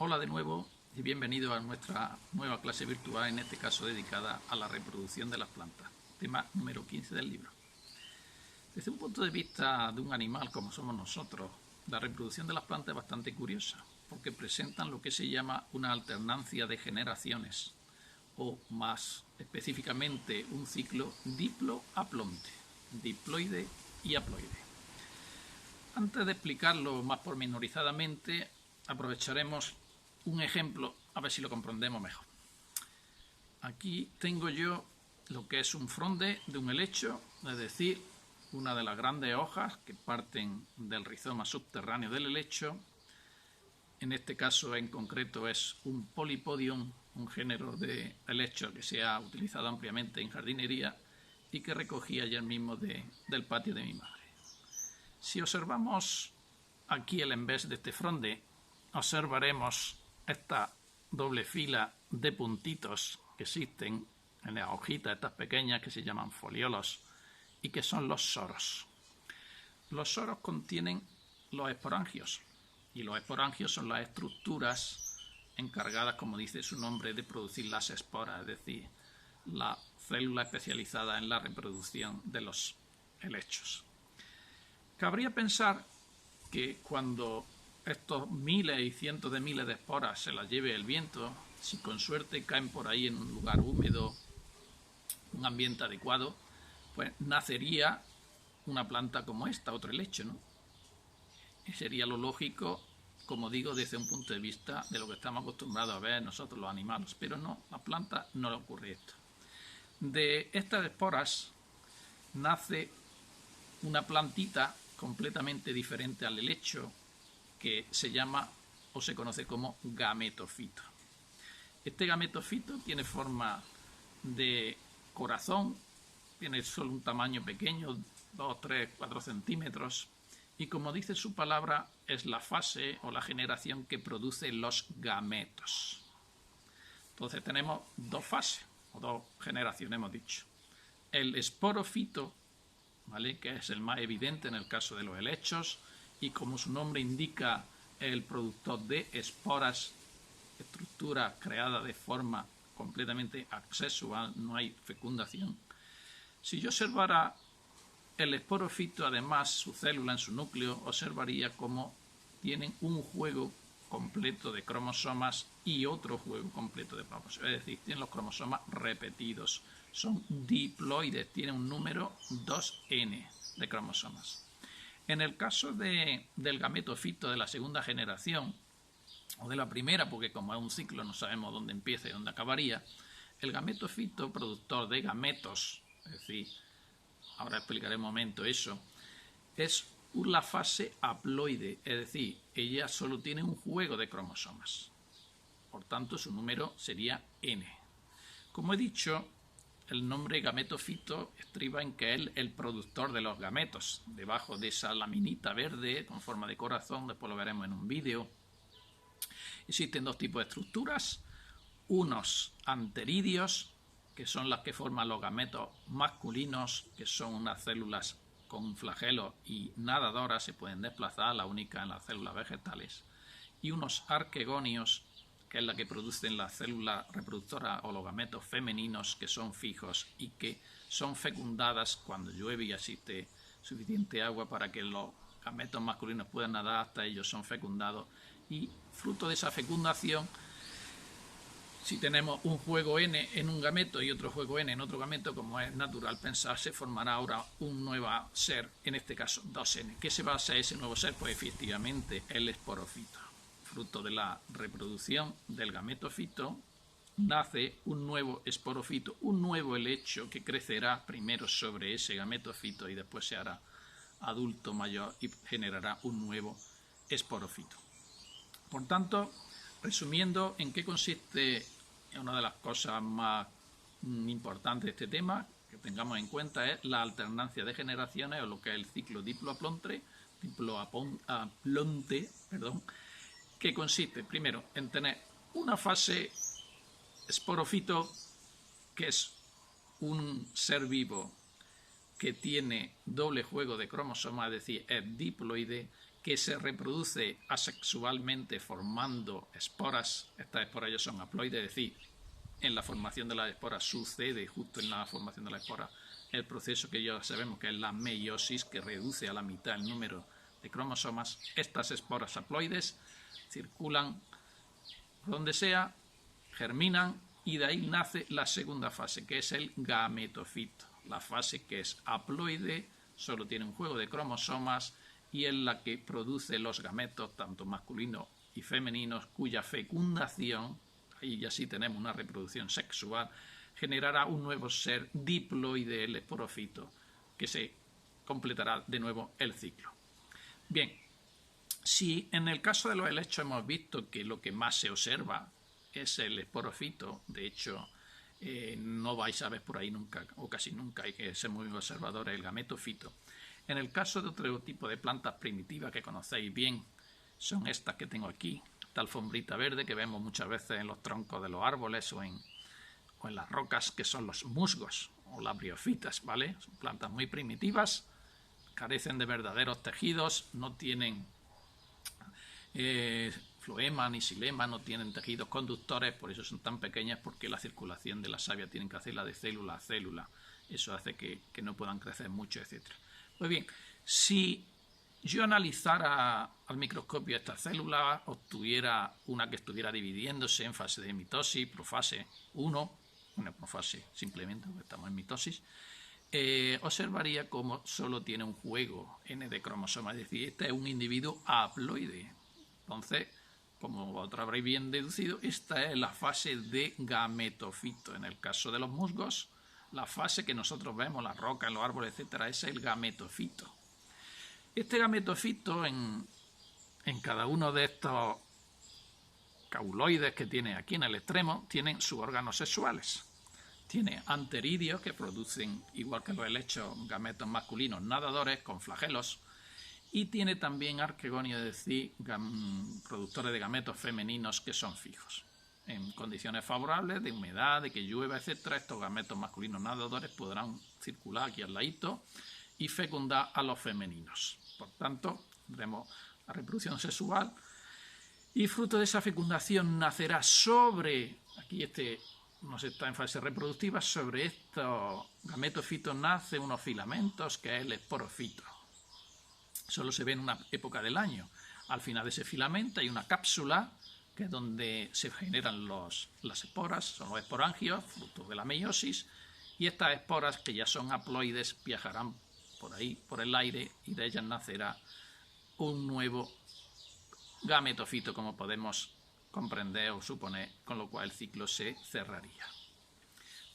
Hola de nuevo y bienvenido a nuestra nueva clase virtual, en este caso dedicada a la reproducción de las plantas, tema número 15 del libro. Desde un punto de vista de un animal como somos nosotros, la reproducción de las plantas es bastante curiosa, porque presentan lo que se llama una alternancia de generaciones, o más específicamente un ciclo diploaplonte, diploide y haploide. Antes de explicarlo más pormenorizadamente, aprovecharemos un ejemplo a ver si lo comprendemos mejor. Aquí tengo yo lo que es un fronde de un helecho, es decir, una de las grandes hojas que parten del rizoma subterráneo del helecho. En este caso en concreto es un Polypodium, un género de helecho que se ha utilizado ampliamente en jardinería y que recogí ayer mismo del patio de mi madre. Si observamos aquí el envés de este fronde, observaremos esta doble fila de puntitos que existen en las hojitas estas pequeñas que se llaman foliolos y que son los soros. Los soros contienen los esporangios y los esporangios son las estructuras encargadas, como dice su nombre, de producir las esporas, es decir, la célula especializada en la reproducción de los helechos. Cabría pensar que cuando estos miles y cientos de miles de esporas se las lleve el viento, si con suerte caen por ahí en un lugar húmedo, un ambiente adecuado, pues nacería una planta como esta, otro helecho, ¿no? Y sería lo lógico, como digo, desde un punto de vista de lo que estamos acostumbrados a ver nosotros los animales, pero no, a las plantas no le ocurre esto. De estas esporas nace una plantita completamente diferente al helecho, que se llama o se conoce como gametofito. Este gametofito tiene forma de corazón, tiene solo un tamaño pequeño, 2, 3, 4 centímetros, y como dice su palabra, es la fase o la generación que produce los gametos. Entonces tenemos dos fases, o dos generaciones hemos dicho. El esporofito, ¿vale?, que es el más evidente en el caso de los helechos, y como su nombre indica, es el productor de esporas, estructura creada de forma completamente asexual, no hay fecundación. Si yo observara el esporofito, además su célula en su núcleo, observaría cómo tienen un juego completo de cromosomas y otro juego completo de cromosomas, es decir, tienen los cromosomas repetidos, son diploides, tienen un número 2n de cromosomas. En el caso del gametofito de la segunda generación, o de la primera, porque como es un ciclo no sabemos dónde empieza y dónde acabaría, el gametofito, productor de gametos, es decir, ahora explicaré un momento eso, es la fase haploide, es decir, ella solo tiene un juego de cromosomas. Por tanto, su número sería n. Como he dicho, el nombre gametofito estriba en que es el productor de los gametos. Debajo de esa laminita verde con forma de corazón, después lo veremos en un vídeo, existen dos tipos de estructuras. Unos anteridios, que son las que forman los gametos masculinos, que son unas células con un flagelo y nadadoras, se pueden desplazar, la única en las células vegetales. Y unos arquegonios, que es la que producen las células reproductoras o los gametos femeninos, que son fijos y que son fecundadas cuando llueve y existe suficiente agua para que los gametos masculinos puedan nadar hasta ellos, son fecundados, y fruto de esa fecundación, si tenemos un juego n en un gameto y otro juego n en otro gameto, como es natural pensar, se formará ahora un nuevo ser, en este caso 2n. ¿Qué se va a hacer ese nuevo ser? Pues efectivamente el esporofito. Fruto de la reproducción del gametofito, nace un nuevo esporofito, un nuevo helecho que crecerá primero sobre ese gametofito y después se hará adulto mayor y generará un nuevo esporofito. Por tanto, resumiendo, ¿en qué consiste? Una de las cosas más importantes de este tema que tengamos en cuenta es la alternancia de generaciones, o lo que es el ciclo diploaplonte, que consiste primero en tener una fase esporofito, que es un ser vivo que tiene doble juego de cromosomas, es decir, es diploide, que se reproduce asexualmente formando esporas. Estas esporas ya son haploides, es decir, en la formación de las esporas sucede justo en la formación de la espora el proceso que ya sabemos que es la meiosis, que reduce a la mitad el número de cromosomas. Estas esporas haploides circulan donde sea, germinan y de ahí nace la segunda fase, que es el gametofito. La fase que es haploide, solo tiene un juego de cromosomas y es la que produce los gametos, tanto masculinos y femeninos, cuya fecundación, ahí ya sí tenemos una reproducción sexual, generará un nuevo ser diploide, el esporofito, que se completará de nuevo el ciclo. Bien, si en el caso de los helechos hemos visto que lo que más se observa es el esporofito, de hecho no vais a ver por ahí nunca, o casi nunca, hay que ser muy observadores, el gametofito. En el caso de otro tipo de plantas primitivas que conocéis bien, son estas que tengo aquí, esta alfombrita verde que vemos muchas veces en los troncos de los árboles o en las rocas, que son los musgos o las briofitas, ¿vale? Son plantas muy primitivas, carecen de verdaderos tejidos, no tienen floema ni xilema, no tienen tejidos conductores, por eso son tan pequeñas, porque la circulación de la savia tienen que hacerla de célula a célula. Eso hace que no puedan crecer mucho, etc. Pues bien, si yo analizara al microscopio estas células, obtuviera una que estuviera dividiéndose en fase de mitosis, profase 1, una profase simplemente, porque estamos en mitosis, observaría como solo tiene un juego N de cromosomas, es decir, este es un individuo haploide. Entonces, como vosotros habréis bien deducido, esta es la fase de gametofito. En el caso de los musgos, la fase que nosotros vemos, las rocas, los árboles, etcétera, es el gametofito. Este gametofito, en cada uno de estos cauloides que tiene aquí en el extremo, tienen sus órganos sexuales. Tiene anteridios que producen, igual que los helechos, gametos masculinos nadadores con flagelos, y tiene también arquegonios, es decir, productores de gametos femeninos que son fijos. En condiciones favorables, de humedad, de que llueva, etc., estos gametos masculinos nadadores podrán circular aquí al ladito y fecundar a los femeninos. Por tanto, tendremos la reproducción sexual y fruto de esa fecundación nacerá sobre, aquí nos está en fase reproductiva, sobre estos gametofitos nace unos filamentos que es el esporofito. Solo se ve en una época del año. Al final de ese filamento hay una cápsula, que es donde se generan las esporas, son los esporangios, fruto de la meiosis, y estas esporas, que ya son haploides, viajarán por ahí, por el aire, y de ellas nacerá un nuevo gametofito, como podemos comprender o suponer, con lo cual el ciclo se cerraría.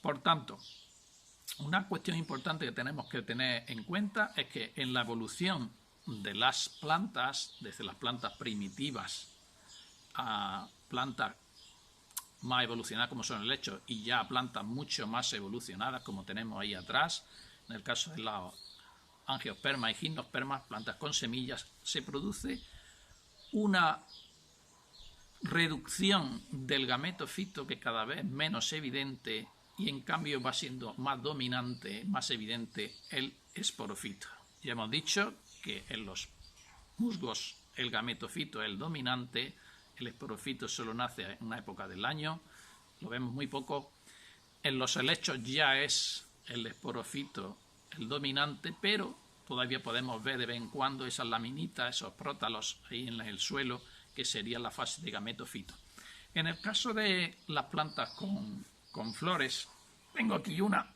Por tanto, una cuestión importante que tenemos que tener en cuenta es que en la evolución de las plantas, desde las plantas primitivas a plantas más evolucionadas como son el helecho y ya a plantas mucho más evolucionadas como tenemos ahí atrás, en el caso de los angiospermas y gimnospermas, plantas con semillas, se produce una reducción del gametofito que cada vez es menos evidente y en cambio va siendo más dominante, más evidente el esporofito. Ya hemos dicho que en los musgos el gametofito es el dominante, el esporofito solo nace en una época del año, lo vemos muy poco. En los helechos ya es el esporofito el dominante, pero todavía podemos ver de vez en cuando esas laminitas, esos prótalos ahí en el suelo, que sería la fase de gametofito. En el caso de las plantas con flores, tengo aquí una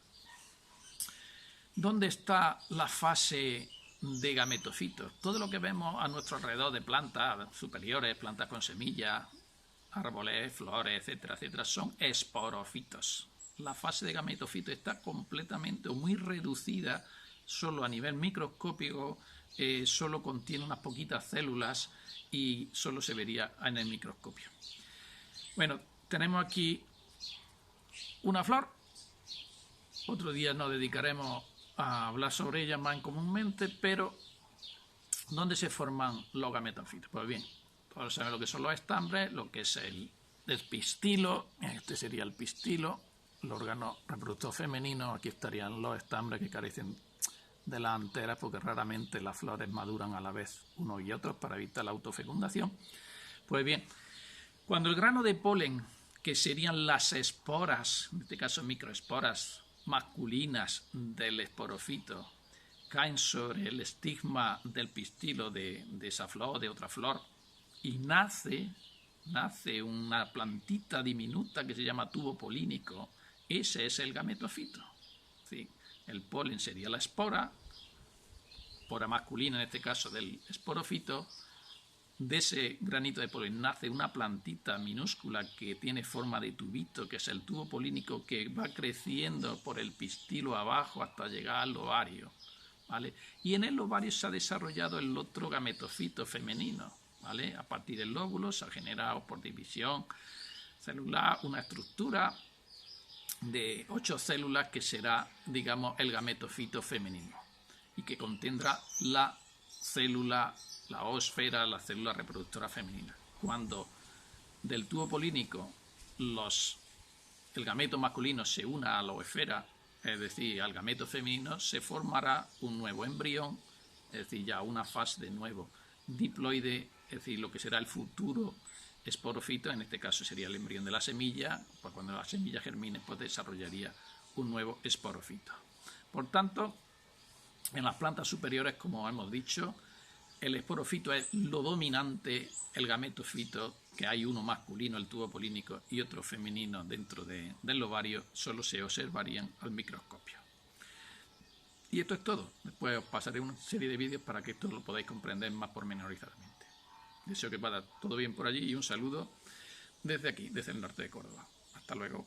donde está la fase de gametofito. Todo lo que vemos a nuestro alrededor de plantas superiores, plantas con semillas, árboles, flores, etcétera, etcétera, son esporofitos. La fase de gametofito está completamente o muy reducida, solo a nivel microscópico, solo contiene unas poquitas células y solo se vería en el microscopio. Bueno, tenemos aquí una flor. Otro día nos dedicaremos a hablar sobre ella más comúnmente, pero ¿dónde se forman los gametofitos? Pues bien, todos saben lo que son los estambres, lo que es el pistilo, este sería el pistilo, el órgano reproductor femenino, aquí estarían los estambres que carecen de las anteras, porque raramente las flores maduran a la vez unos y otros para evitar la autofecundación. Pues bien, cuando el grano de polen, que serían las esporas, en este caso microesporas masculinas del esporofito, caen sobre el estigma del pistilo de esa flor o de otra flor y nace una plantita diminuta que se llama tubo polínico. Ese es el gametofito. ¿Sí? El polen sería la espora masculina en este caso del esporofito. De ese granito de polen nace una plantita minúscula que tiene forma de tubito, que es el tubo polínico, que va creciendo por el pistilo abajo hasta llegar al ovario, ¿vale? Y en el ovario se ha desarrollado el otro gametofito femenino, ¿vale? A partir del óvulo se ha generado por división celular una estructura de 8 células que será, digamos, el gametofito femenino y que contendrá la célula, la oosfera, la célula reproductora femenina. Cuando del tubo polínico el gameto masculino se una a la oosfera, es decir, al gameto femenino, se formará un nuevo embrión, es decir, ya una fase de nuevo diploide, es decir, lo que será el futuro esporofito, en este caso sería el embrión de la semilla, pues cuando la semilla germine, pues desarrollaría un nuevo esporofito. Por tanto, en las plantas superiores, como hemos dicho, el esporofito es lo dominante, el gametofito, que hay uno masculino, el tubo polínico, y otro femenino dentro del ovario, solo se observarían al microscopio. Y esto es todo. Después os pasaré una serie de vídeos para que esto lo podáis comprender más pormenorizadamente. Deseo que vaya todo bien por allí y un saludo desde aquí, desde el norte de Córdoba. Hasta luego.